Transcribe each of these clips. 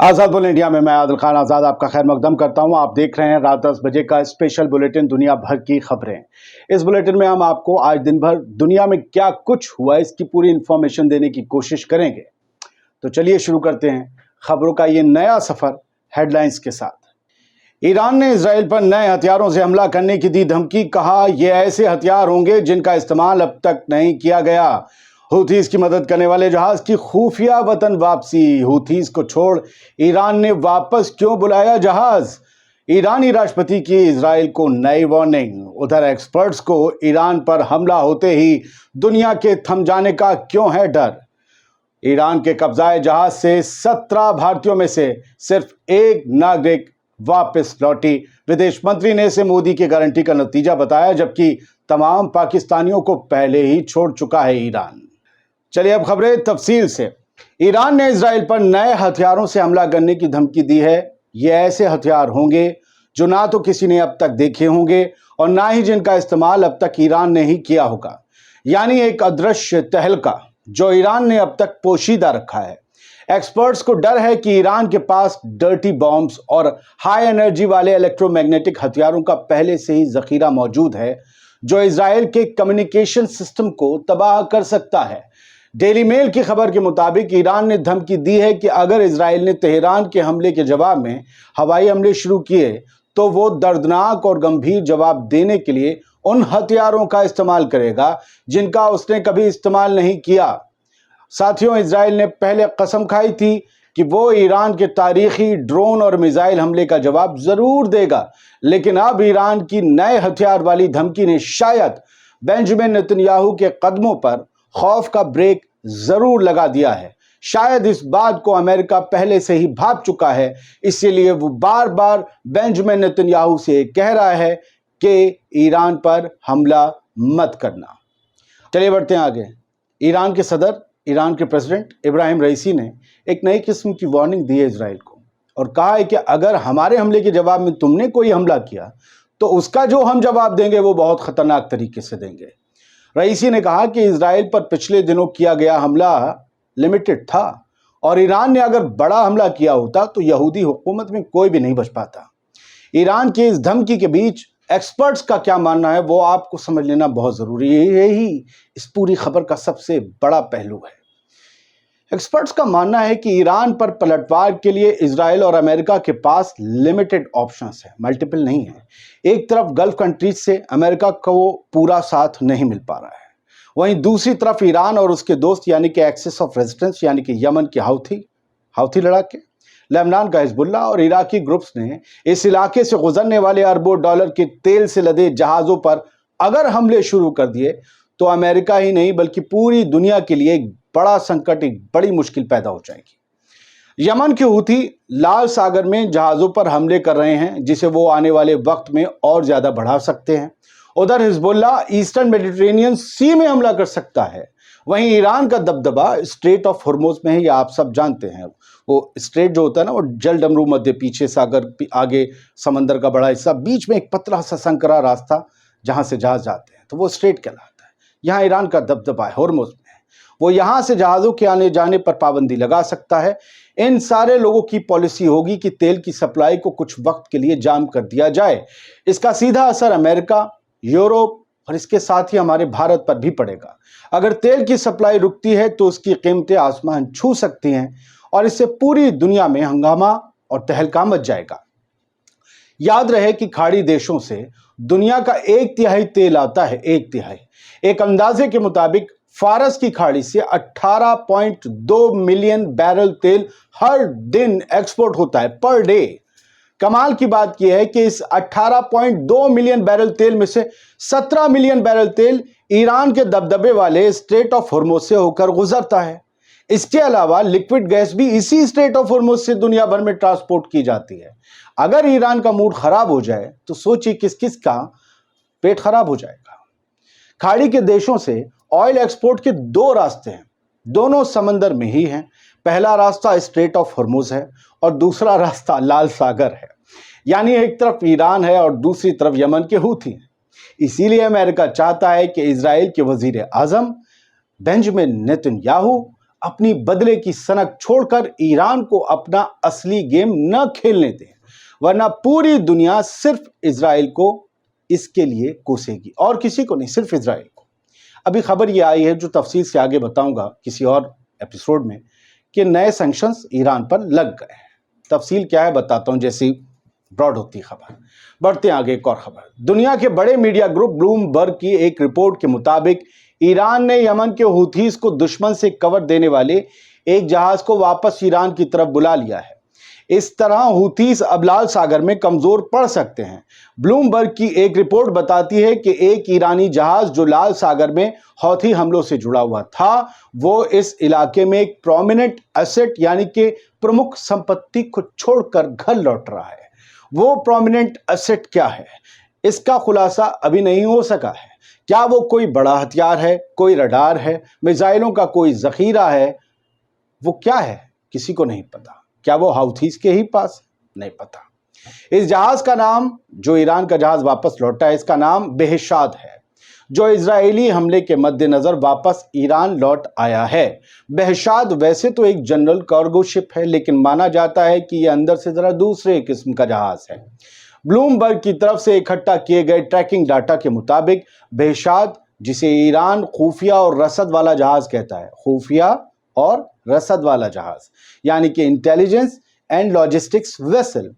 आज़ाद बोल इंडिया में मैं आदिल खान आज़ाद आपका खैर मकदम करता हूं। आप देख रहे हैं रात 10 बजे का स्पेशल बुलेटिन दुनिया भर की खबरें। इस बुलेटिन में हम आपको आज दिन भर दुनिया में क्या कुछ हुआ इसकी पूरी इंफॉर्मेशन देने की कोशिश करेंगे। तो चलिए शुरू करते हैं खबरों का ये नया सफर हेडलाइंस के साथ। ईरान ने इजराइल पर नए हथियारों से हमला करने की दी धमकी। कहा ये ऐसे हथियार होंगे जिनका इस्तेमाल अब तक नहीं किया गया। हूथीज की मदद करने वाले जहाज की खुफिया वतन वापसी। हूथीज को छोड़ ईरान ने वापस क्यों बुलाया जहाज। ईरानी राष्ट्रपति की इजराइल को नई वार्निंग। उधर एक्सपर्ट्स को ईरान पर हमला होते ही दुनिया के थम जाने का क्यों है डर। ईरान के कब्जाए जहाज से 17 भारतीयों में से सिर्फ एक नागरिक वापस लौटी। विदेश मंत्री ने इसे मोदी की गारंटी का नतीजा बताया, जबकि तमाम पाकिस्तानियों को पहले ही छोड़ चुका है ईरान। चलिए अब खबरें तफसील से। ईरान ने इजराइल पर नए हथियारों से हमला करने की धमकी दी है। ये ऐसे हथियार होंगे जो ना तो किसी ने अब तक देखे होंगे और ना ही जिनका इस्तेमाल अब तक ईरान ने ही किया होगा, यानी एक अदृश्य तहलका जो ईरान ने अब तक पोशीदा रखा है। एक्सपर्ट्स को डर है कि ईरान के पास डर्टी बॉम्ब्स और हाई एनर्जी वाले इलेक्ट्रोमैग्नेटिक हथियारों का पहले से ही जखीरा मौजूद है जो इजराइल के कम्युनिकेशन सिस्टम को तबाह कर सकता है। डेली मेल की खबर के मुताबिक ईरान ने धमकी दी है कि अगर इजराइल ने तेहरान के हमले के जवाब में हवाई हमले शुरू किए तो वो दर्दनाक और गंभीर जवाब देने के लिए उन हथियारों का इस्तेमाल करेगा जिनका उसने कभी इस्तेमाल नहीं किया। साथियों, इजराइल ने पहले कसम खाई थी कि वो ईरान के तारीखी ड्रोन और मिसाइल हमले का जवाब जरूर देगा, लेकिन अब ईरान की नए हथियार वाली धमकी ने शायद बेंजामिन नेतन्याहू के कदमों पर खौफ का ब्रेक जरूर लगा दिया है। शायद इस बात को अमेरिका पहले से ही भाप चुका है, इसीलिए वो बार बार बेंजामिन नेतन्याहू से कह रहा है कि ईरान पर हमला मत करना। चलिए बढ़ते हैं आगे। ईरान के सदर, ईरान के प्रेसिडेंट इब्राहिम रईसी ने एक नई किस्म की वार्निंग दी है इजराइल को और कहा है कि अगर हमारे हमले के जवाब में तुमने कोई हमला किया तो उसका जो हम जवाब देंगे वो बहुत खतरनाक तरीके से देंगे। रईसी ने कहा कि इजराइल पर पिछले दिनों किया गया हमला लिमिटेड था और ईरान ने अगर बड़ा हमला किया होता तो यहूदी हुकूमत में कोई भी नहीं बच पाता। ईरान की इस धमकी के बीच एक्सपर्ट्स का क्या मानना है वो आपको समझ लेना बहुत जरूरी है। यही इस पूरी खबर का सबसे बड़ा पहलू है। एक्सपर्ट्स का मानना है कि ईरान पर पलटवार के लिए इजराइल और अमेरिका के पास लिमिटेड ऑप्शंस है, मल्टीपल नहीं है। एक तरफ गल्फ कंट्रीज से अमेरिका को पूरा साथ नहीं मिल पा रहा है, वहीं दूसरी तरफ ईरान और उसके दोस्त यानी कि एक्सिस ऑफ रेजिस्टेंस यानी कि यमन के हाउथी लड़ाके, लेबनान का हिजबुल्लाह और इराकी ग्रुप्स ने इस इलाके से गुजरने वाले अरबों डॉलर के तेल से लदे जहाजों पर अगर हमले शुरू कर दिए तो अमेरिका ही नहीं बल्कि पूरी दुनिया के लिए एक बड़ा संकट, एक बड़ी मुश्किल पैदा हो जाएगी। यमन के हूथी लाल सागर में जहाजों पर हमले कर रहे हैं जिसे वो आने वाले वक्त में और ज्यादा बढ़ा सकते हैं। उधर हिजबुल्लाह ईस्टर्न मेडिटेरेनियन सी में हमला कर सकता है। वहीं ईरान का दबदबा स्ट्रेट ऑफ हॉर्मुज में है, ये आप सब जानते हैं। वो स्ट्रेट जो होता है ना, वो जल डमरू मध्य, पीछे सागर, आगे समंदर का बड़ा हिस्सा, बीच में एक पतला सा संकरा रास्ता जहां से जहाज जाते हैं, तो वो स्ट्रेट कहलाता है। यहाँ ईरान का दबदबा है हॉर्मुज में, वो यहां से जहाजों के आने जाने पर पाबंदी लगा सकता है। इन सारे लोगों की पॉलिसी होगी कि तेल की सप्लाई को कुछ वक्त के लिए जाम कर दिया जाए। इसका सीधा असर अमेरिका, यूरोप और इसके साथ ही हमारे भारत पर भी पड़ेगा। अगर तेल की सप्लाई रुकती है तो उसकी कीमतें आसमान छू सकती हैं और इससे पूरी दुनिया में हंगामा और तहलका मच जाएगा। याद रहे कि खाड़ी देशों से दुनिया का 1/3 तेल आता है, 1/3। एक अंदाजे के मुताबिक फारस की खाड़ी से 18.2 मिलियन बैरल तेल हर दिन एक्सपोर्ट होता है, पर डे। कमाल की बात यह है कि इस 18.2 मिलियन बैरल तेल में से 17 मिलियन बैरल तेल ईरान के दबदबे वाले स्ट्रेट ऑफ हॉर्मुज से होकर गुजरता है। इसके अलावा लिक्विड गैस भी इसी स्ट्रेट ऑफ हॉर्मुज से दुनिया भर में ट्रांसपोर्ट की जाती है। अगर ईरान का मूड खराब हो जाए तो सोचिए किस किस का पेट खराब हो जाएगा। खाड़ी के देशों से ऑयल एक्सपोर्ट के 2 रास्ते हैं, दोनों समंदर में ही हैं। पहला रास्ता स्ट्रेट ऑफ हॉर्मुज है और दूसरा रास्ता लाल सागर है, यानी एक तरफ ईरान है और दूसरी तरफ यमन के हूथी हैं। इसीलिए अमेरिका चाहता है कि इजराइल के वजीर आजम बेंजामिन नेतन्याहू अपनी बदले की सनक छोड़कर ईरान को अपना असली गेम न खेलने दें, वरना पूरी दुनिया सिर्फ इजराइल को इसके लिए कोसेगी और किसी को नहीं, सिर्फ इजराइल को। अभी खबर ये आई है, जो तफसील से आगे बताऊंगा किसी और एपिसोड में, कि नए सैंक्शंस ईरान पर लग गए हैं। तफसील क्या है बताता हूं, जैसी ब्रॉड होती खबर। बढ़ते हैं आगे, एक और खबर। दुनिया के बड़े मीडिया ग्रुप ब्लूमबर्ग की एक रिपोर्ट के मुताबिक ईरान ने यमन के हूथीस को दुश्मन से कवर देने वाले एक जहाज को वापस ईरान की तरफ बुला लिया है। इस तरह हूथीस अब लाल सागर में कमजोर पड़ सकते हैं। ब्लूमबर्ग की एक रिपोर्ट बताती है कि एक ईरानी जहाज जो लाल सागर में हौथी हमलों से जुड़ा हुआ था, वो इस इलाके में एक प्रोमिनेंट एसेट यानी कि प्रमुख संपत्ति को छोड़कर घर लौट रहा है। वो प्रोमिनेंट एसेट क्या है, इसका खुलासा अभी नहीं हो सका है। क्या वो कोई बड़ा हथियार है, कोई रडार है, मिसाइलों का कोई जखीरा है, वो क्या है किसी को नहीं पता। क्या वो हाउथीस के ही पास, नहीं पता। इस जहाज का नाम, जो ईरान का जहाज वापस लौटा है, इसका नाम बेहशाद है, जो इजरायली हमले के मद्देनजर वापस ईरान लौट आया है। बेहशाद वैसे तो एक जनरल कार्गो शिप है, लेकिन माना जाता है कि यह अंदर से जरा दूसरे किस्म का जहाज है। ब्लूमबर्ग की तरफ से इकट्ठा किए गए ट्रैकिंग डाटा के मुताबिक बेहशाद, जिसे ईरान खुफिया और रसद वाला जहाज कहता है, खुफिया और रसद वाला जहाज यानी कि इंटेलिजेंस एंड लॉजिस्टिक्स वेसल,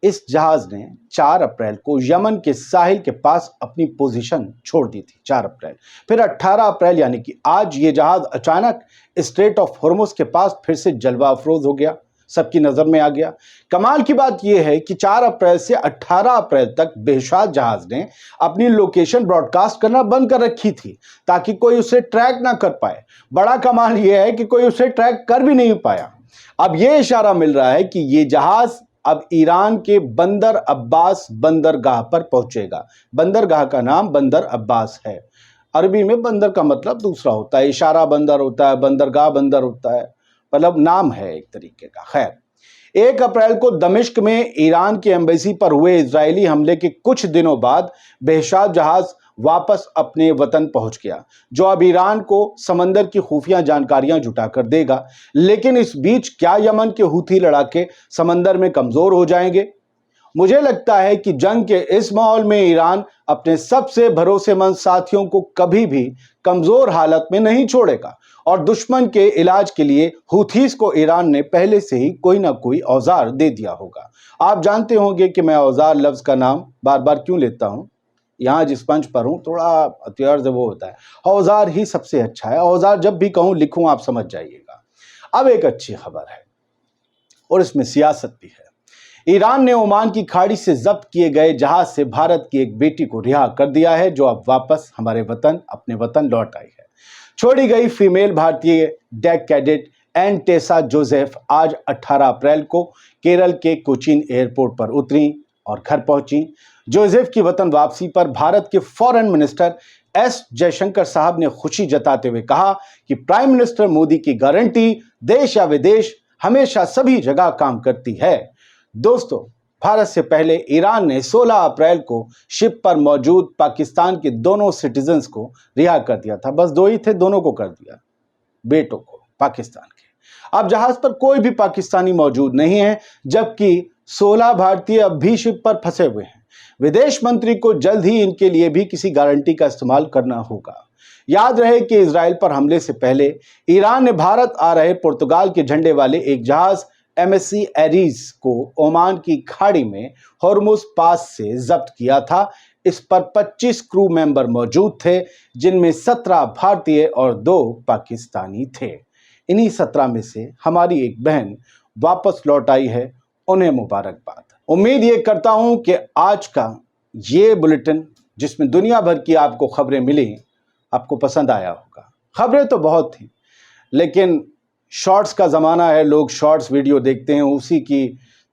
इस जहाज ने 4 अप्रैल को यमन के साहिल के पास अपनी पोजीशन छोड़ दी थी। 4 अप्रैल, फिर 18 अप्रैल यानी कि आज ये जहाज अचानक स्ट्रेट ऑफ हॉर्मुज के पास फिर से जलवा अफरोज हो गया, सबकी नजर में आ गया। कमाल की बात यह है कि 4 अप्रैल से 18 अप्रैल तक बेहशाद जहाज ने अपनी लोकेशन ब्रॉडकास्ट करना बंद कर रखी थी, ताकि कोई उसे ट्रैक ना कर पाए। बड़ा कमाल यह है कि कोई उसे ट्रैक कर भी नहीं पाया। अब यह इशारा मिल रहा है कि यह जहाज अब ईरान के बंदर अब्बास बंदरगाह पर पहुंचेगा। बंदरगाह का नाम बंदर अब्बास है। अरबी में बंदर का मतलब दूसरा होता है, इशारा बंदर होता है, बंदरगाह बंदर होता है, मतलब नाम है एक तरीके का। खैर, 1 अप्रैल को दमिश्क में ईरान की एम्बेसी पर हुए इजरायली हमले के कुछ दिनों बाद बेहशाद जहाज वापस अपने वतन पहुंच गया, जो अब ईरान को समंदर की खुफिया जानकारियां जुटाकर देगा। लेकिन इस बीच क्या यमन के हूथी लड़ाके समंदर में कमजोर हो जाएंगे? मुझे लगता है कि जंग के इस माहौल में ईरान अपने सबसे भरोसेमंद साथियों को कभी भी कमजोर हालत में नहीं छोड़ेगा, और दुश्मन के इलाज के लिए हूथीस को ईरान ने पहले से ही कोई ना कोई औजार दे दिया होगा। आप जानते होंगे कि मैं औजार लफ्ज का नाम बार बार क्यों लेता हूं। यहाँ जिस पंच पर हूं थोड़ा हथियार से वो होता है, औजार ही सबसे अच्छा है। औजार जब भी कहूं लिखूं आप समझ जाइएगा। अब एक अच्छी खबर है और इसमें सियासत भी है। ईरान ने ओमान की खाड़ी से जब्त किए गए जहाज से भारत की एक बेटी को रिहा कर दिया है, जो अब वापस हमारे वतन, अपने वतन लौट आई है। छोड़ी गई फीमेल भारतीय डेक कैडेट एंटेसा जोसेफ आज 18 अप्रैल को केरल के कोचीन एयरपोर्ट पर उतरी और घर पहुंची। जोसेफ की वतन वापसी पर भारत के फॉरेन मिनिस्टर एस जयशंकर साहब ने खुशी जताते हुए कहा कि प्राइम मिनिस्टर मोदी की गारंटी देश या विदेश हमेशा सभी जगह काम करती है। दोस्तों, भारत से पहले ईरान ने 16 अप्रैल को शिप पर मौजूद पाकिस्तान के दोनों सिटीजन्स को रिहा कर दिया था। बस 2 ही थे, दोनों को कर दिया, बेटों को पाकिस्तान के। अब जहाज पर कोई भी पाकिस्तानी मौजूद नहीं है, जबकि 16 भारतीय अब भी शिप पर फंसे हुए हैं। विदेश मंत्री को जल्द ही इनके लिए भी किसी गारंटी का इस्तेमाल करना होगा। याद रहे कि इजराइल पर हमले से पहले ईरान ने भारत आ रहे पुर्तगाल के झंडे वाले एक जहाज MSC एरीज को ओमान की खाड़ी में हॉर्मुज पास से जब्त किया था। इस पर 25 क्रू मेंबर मौजूद थे, जिनमें 17 भारतीय और 2 पाकिस्तानी थे। इन्हीं 17 में से हमारी एक बहन वापस लौट आई है, उन्हें मुबारकबाद। उम्मीद ये करता हूं कि आज का ये बुलेटिन, जिसमें दुनिया भर की आपको खबरें मिली, आपको पसंद आया होगा। खबरें तो बहुत थी, लेकिन शॉर्ट्स का ज़माना है, लोग शॉर्ट्स वीडियो देखते हैं, उसी की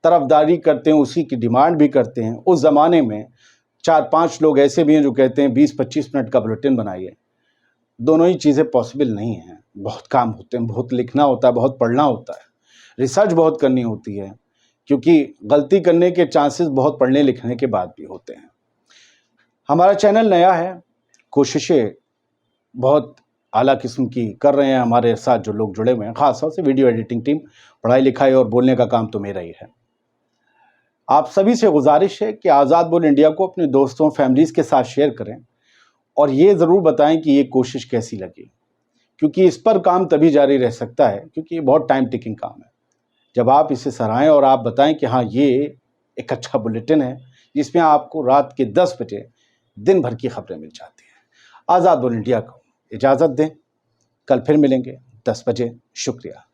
तरफदारी करते हैं, उसी की डिमांड भी करते हैं। उस ज़माने में 4-5 लोग ऐसे भी हैं जो कहते हैं 20-25 मिनट का बुलेटिन बनाइए। दोनों ही चीज़ें पॉसिबल नहीं हैं। बहुत काम होते हैं, बहुत लिखना होता है, बहुत पढ़ना होता है, रिसर्च बहुत करनी होती है, क्योंकि गलती करने के चांसेस बहुत पढ़ने लिखने के बाद भी होते हैं। हमारा चैनल नया है, कोशिशें बहुत اعلیٰ قسم کی کر رہے ہیں ہمارے ساتھ جو لوگ جڑے ہوئے ہیں، خاص طور سے ویڈیو ایڈیٹنگ ٹیم، پڑھائی لکھائی اور بولنے کا کام تو میرا ہی ہے۔ آپ سبھی سے گزارش ہے کہ آزاد بول انڈیا کو اپنے دوستوں فیملیز کے ساتھ شیئر کریں اور یہ ضرور بتائیں کہ یہ کوشش کیسی لگی، کیونکہ اس پر کام تبھی جاری رہ سکتا ہے کیونکہ یہ بہت ٹائم ٹیکنگ کام ہے۔ جب آپ اسے سراہیں اور آپ بتائیں کہ ہاں یہ ایک اچھا بلیٹن ہے جس میں آپ کو رات کے 10 بجے دن بھر کی خبریں مل جاتی ہیں۔ آزاد بول انڈیا کو اجازت دیں، کل پھر ملیں گے 10 بجے۔ شکریہ۔